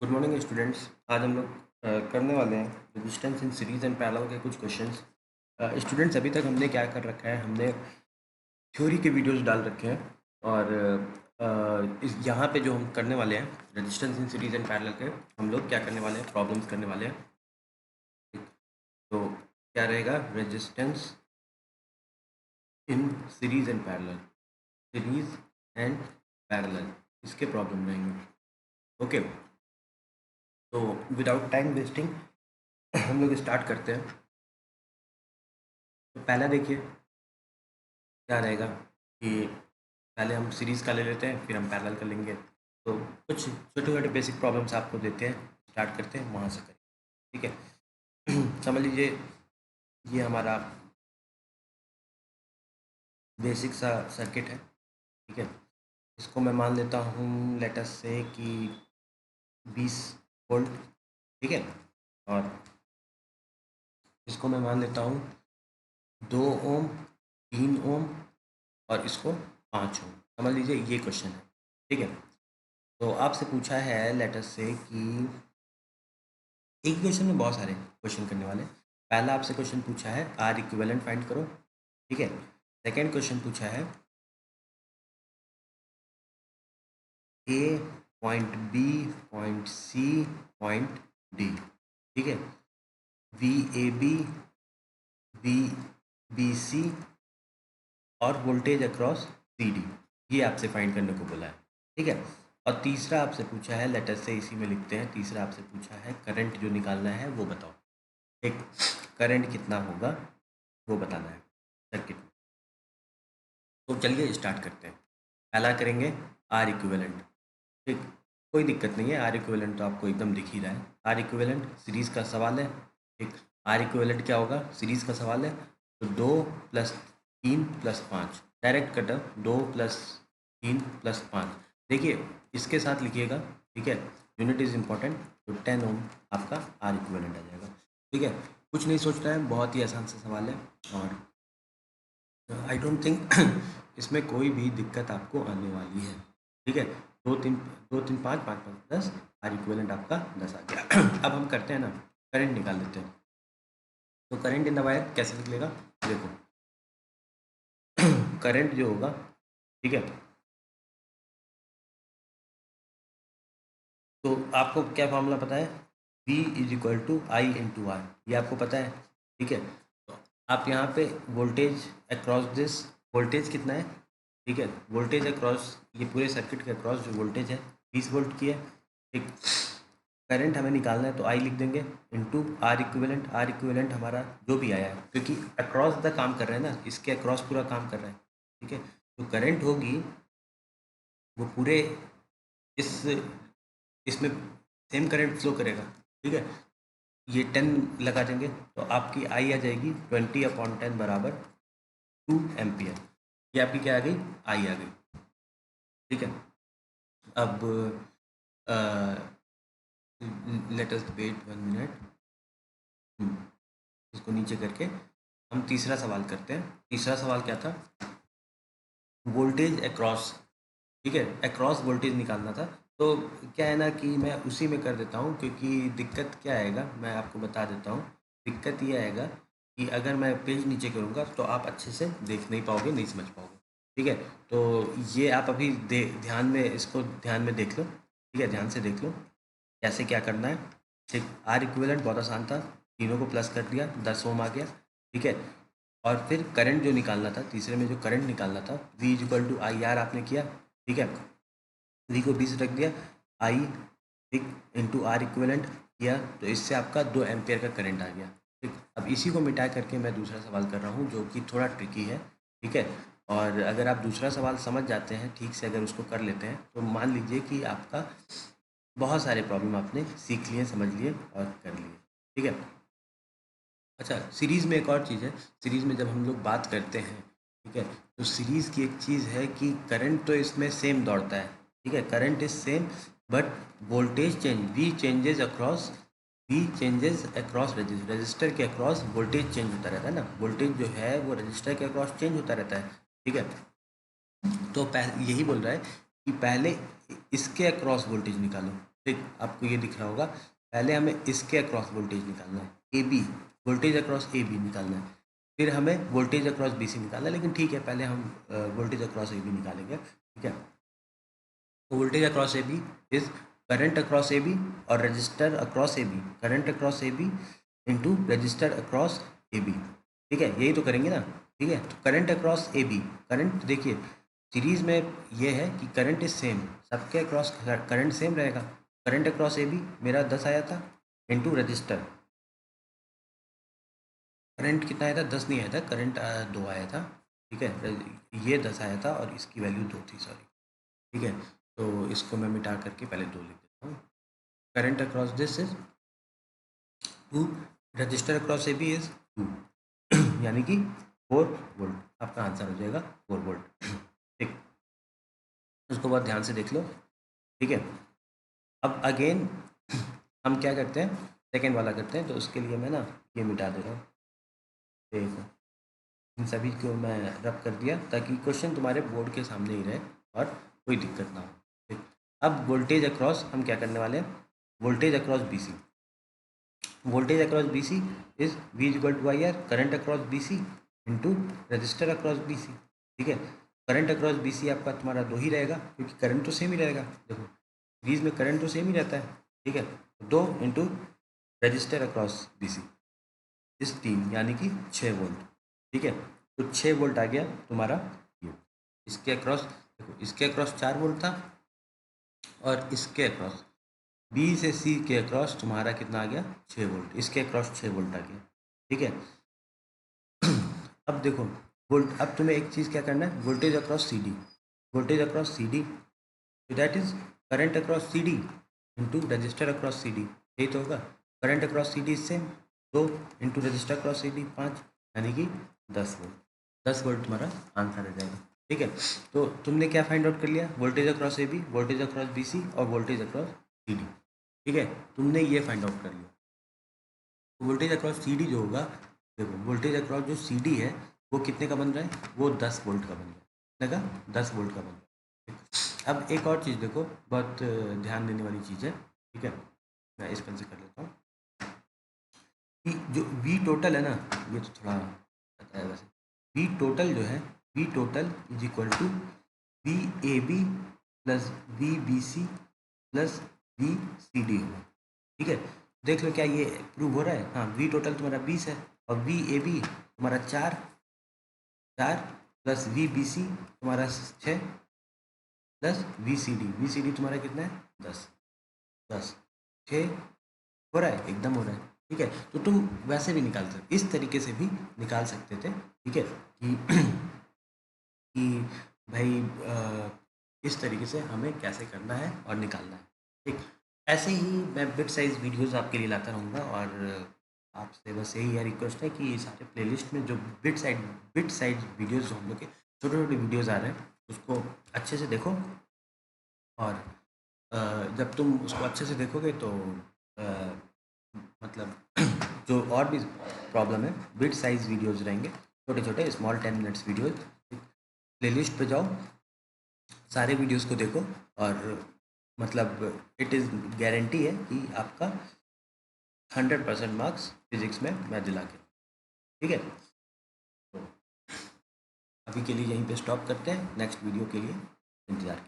Good morning students. आज हम लोग करने वाले हैं resistance in series and parallel के कुछ क्वेश्चंस। स्टूडेंट्स, अभी तक हमने क्या कर रखा है, हमने थ्योरी के वीडियोस डाल रखे हैं और इस यहाँ पे जो हम करने वाले हैं resistance in series and parallel के, हम लोग क्या करने वाले हैं, प्रॉब्लम्स करने वाले हैं। तो क्या रहेगा, resistance in series and parallel, series and parallel, इसके प्रॉब्लम रहेंगे। ओके, तो विदाउट टाइम वेस्टिंग हम लोग स्टार्ट करते हैं। तो पहला देखिए क्या रहेगा कि पहले हम सीरीज़ का ले लेते हैं, फिर हम पैरेलल कर लेंगे। तो कुछ छोटे छोटे बेसिक प्रॉब्लम्स आपको देते हैं, स्टार्ट करते हैं वहाँ से करें। ठीक है। समझ लीजिए ये हमारा बेसिक सा सर्किट है। ठीक है, इसको मैं मान लेता हूँ लेट अस से कि 20 वोल्ट। ठीक है, और इसको मैं मान लेता हूँ 2 ओम, 3 ओम और इसको 5 ओम। समझ लीजिए ये क्वेश्चन है। ठीक है, तो आपसे पूछा है लेट अस से कि एक क्वेश्चन में बहुत सारे क्वेश्चन करने वाले हैं। पहला आपसे क्वेश्चन पूछा है आर इक्विवेलेंट फाइंड करो। ठीक है, सेकंड क्वेश्चन पूछा है A point B point C point D. ठीक है, V A B B C और वोल्टेज अक्रॉस सी डी, ये आपसे फाइंड करने को बोला है। ठीक है, और तीसरा आपसे पूछा है, लेटर से इसी में लिखते हैं, तीसरा आपसे पूछा है करंट जो निकालना है वो बताओ। एक करंट कितना होगा वो बताना है सर्किट में। तो चलिए स्टार्ट करते हैं। पहला करेंगे आर इक्विवेलेंट। ठीक, कोई दिक्कत नहीं है, आर इक्विवेलेंट तो आपको एकदम दिख ही रहा है। आर इक्विवेलेंट सीरीज़ का सवाल है। ठीक, आर इक्विवेलेंट क्या होगा, सीरीज़ का सवाल है तो 2 + 3 + 5 डायरेक्ट कट, 2 + 3 + 5। देखिए इसके साथ लिखिएगा। ठीक है, यूनिट इज़ इम्पॉर्टेंट, तो 10 ओम आपका आर इक्विवेलेंट आ जाएगा। ठीक है, कुछ नहीं सोचना है, बहुत ही आसान सा सवाल है और आई डोंट थिंक इसमें कोई भी दिक्कत आपको आने वाली है। ठीक है, 2 3 5 5 5 10, आर इक्विवेलेंट आपका 10 आ गया। अब हम करते हैं ना, करंट निकाल लेते हैं। तो करंट इन द वायर कैसे निकलेगा, देखो करंट जो होगा, ठीक है, तो आपको क्या फॉर्मूला पता है, V = I/R, ये आपको पता है। ठीक है, तो आप यहाँ पे वोल्टेज अक्रॉस दिस, वोल्टेज कितना है, ठीक है, वोल्टेज अक्रॉस ये पूरे सर्किट के अक्रॉस जो वोल्टेज है 20 वोल्ट की है। ठीक, करंट हमें निकालना है तो आई लिख देंगे into R equivalent. R equivalent हमारा जो भी आया है, क्योंकि अक्रॉस द काम कर रहे हैं ना, इसके अक्रॉस पूरा काम कर रहा है। ठीक है, तो करंट होगी वो पूरे इस इसमें सेम करंट फ्लो करेगा। ठीक है, ये 10 लगा देंगे तो आपकी आई आ जाएगी 20/10 बराबर 2 एम्पियर। ये आपकी क्या आ गई, आई आ गई। ठीक है, अब लेट अस वेट 1 मिनट। इसको नीचे करके हम तीसरा सवाल करते हैं। तीसरा सवाल क्या था, वोल्टेज अक्रॉस। ठीक है, अक्रॉस वोल्टेज निकालना था। तो क्या है ना कि मैं उसी में कर देता हूँ, क्योंकि दिक्कत क्या आएगा मैं आपको बता देता हूँ। दिक्कत ये आएगा कि अगर मैं पेज नीचे करूँगा तो आप अच्छे से देख नहीं पाओगे, नहीं समझ पाओगे। ठीक है, तो ये आप अभी ध्यान में, इसको ध्यान में देख लो। ठीक है, ध्यान से देख लो कैसे क्या करना है। ठीक, आर इक्विवेलेंट बहुत आसान था, तीनों को प्लस कर दिया, 10 ओम आ गया। ठीक है, और फिर करंट जो निकालना था, तीसरे में जो करंट निकालना था, V = IR आपने किया। ठीक है, V को 20 रख दिया, आई ठीक इंटू आर इक्विवेलेंट किया, तो इससे आपका 2 एम्पियर का करंट आ गया। ठीक, अब इसी को मिटा करके मैं दूसरा सवाल कर रहा हूँ जो कि थोड़ा ट्रिकी है। ठीक है, और अगर आप दूसरा सवाल समझ जाते हैं ठीक से, अगर उसको कर लेते हैं, तो मान लीजिए कि आपका बहुत सारे प्रॉब्लम आपने सीख लिए, समझ लिए और कर लिए। ठीक है, अच्छा सीरीज़ में एक और चीज़ है, सीरीज़ में जब हम लोग बात करते हैं, ठीक है, तो सीरीज़ की एक चीज़ है कि करंट तो इसमें सेम दौड़ता है। ठीक है, current is same, but voltage change, V changes across register के अक्रॉस वोल्टेज चेंज होता रहता है ना, वोल्टेज जो है वो रजिस्टर के अक्रॉस चेंज होता रहता है। ठीक है, तो यही बोल रहा है कि पहले इसके अक्रॉस वोल्टेज निकालो। ठीक, आपको ये दिख रहा होगा। पहले हमें इसके अक्रॉस वोल्टेज निकालना है, A B, voltage across A B निकालना है, फिर हमें वोल्टेज अक्रॉस बी सी निकालना है। लेकिन ठीक है, पहले हम वोल्टेज अक्रॉस ए बी निकालेंगे, ठीक है। तो voltage across A B is current across A B और resistor across A B, current across A B into register across A B, ठीक है, यही तो करेंगे ना, ठीक है। तो current across A B, current देखिए सीरीज में ये है कि करंट इज सेम, सबके अक्रॉस करंट सेम रहेगा। करंट अक्रॉस ए बी मेरा 10 आया था, इंटू रजिस्टर, करंट कितना आया था, 10 नहीं आया था, करंट 2 आया था, ठीक है। ये 10 आया था और इसकी वैल्यू 2 थी, सॉरी, ठीक है। तो इसको मैं मिटा करके पहले 2 लिख देता हूँ। Current across this is 2, register across A B is 2, यानी कि 4 वोल्ट, आपका आंसर हो जाएगा 4 वोल्ट, ठीक। उसको बहुत ध्यान से देख लो, ठीक है। अब अगेन हम क्या करते हैं, सेकेंड वाला करते हैं। तो उसके लिए मैं ना ये मिटा दे रहा हूँ, देखो इन सभी को मैं रब कर दिया ताकि क्वेश्चन तुम्हारे बोर्ड के सामने ही रहे और कोई दिक्कत ना हो, ठीक। अब वोल्टेज अक्रॉस हम क्या करने वाले हैं, voltage across B C, voltage across B C is V is equal to I R, current across B C into register across B C, ठीक है। करंट अक्रॉस बी सी आपका तुम्हारा 2 ही रहेगा क्योंकि करंट तो सेम ही रहेगा, देखो सीरीज में करंट तो सेम ही रहता है, ठीक है। 2 into register across B C is 3, यानी कि 6 वोल्ट, ठीक है। तो 6 वोल्ट आ गया तुम्हारा ये, इसके अक्रॉस देखो, इसके अक्रॉस 4 वोल्ट था और इसके अक्रॉस बी से सी के अक्रॉस तुम्हारा कितना आ गया, 6 वोल्ट, इसके अक्रॉस 6 वोल्ट आ गया, ठीक है। अब देखो वोल्ट, अब तुम्हें एक चीज़ क्या करना है, voltage across C D, voltage across C D, that is current across C D into register across C D, यही तो होगा। Current across C D same 2 into register across C D 5, यानी कि 10 वोल्ट, 10 वोल्ट तुम्हारा answer आ जाएगा, ठीक है। तो तुमने क्या फाइंड आउट कर लिया, voltage across A B, voltage across B C और वोल्टेज अक्रॉस सी डी, ठीक है, तुमने ये फाइंड आउट कर लिया। वोल्टेज अक्रॉस सी डी जो होगा, देखो वोल्टेज अक्रॉस जो सी डी है वो कितने का बन रहा है, वो 10 वोल्ट का बन रहा है, लगा 10 वोल्ट का बन रहा है। अब एक और चीज़ देखो, बहुत ध्यान देने वाली चीज़ है, ठीक है, मैं इस पेन से कर लेता हूँ कि जो वी टोटल है ना, ये तो थोड़ा पता है वैसे, वी टोटल जो है, V total is equal to V A B plus V B C plus V C D होगा, ठीक है। देख लो क्या ये प्रूव हो रहा है, हाँ वी टोटल तुम्हारा 20 है और वी ए बी तुम्हारा 4 प्लस वी बी सी तुम्हारा 6 प्लस वी सी डी तुम्हारा कितना है 10, 10 6 हो रहा है, एकदम हो रहा है, ठीक है। तो तुम वैसे भी निकाल सकते, इस तरीके से भी निकाल सकते थे, ठीक है, कि भाई इस तरीके से हमें कैसे करना है और निकालना है, ठीक। ऐसे ही मैं बिट साइज़ वीडियोस आपके लिए लाता रहूँगा और आपसे बस यही है रिक्वेस्ट है कि सारे प्लेलिस्ट में जो बिट साइज वीडियोस जो हम लोग के छोटे छोटे वीडियोस आ रहे हैं उसको अच्छे से देखो। और जब तुम उसको अच्छे से देखोगे तो मतलब जो और भी प्रॉब्लम है, बिट साइज वीडियोस रहेंगे छोटे छोटे स्मॉल 10 मिनट्स वीडियोस, प्लेलिस्ट पे जाओ, सारे वीडियोस को देखो और मतलब इट इज़ गारंटी है कि आपका 100% मार्क्स फिजिक्स में मैं दिला के, ठीक है। तो अभी के लिए यहीं पे स्टॉप करते हैं, नेक्स्ट वीडियो के लिए इंतज़ार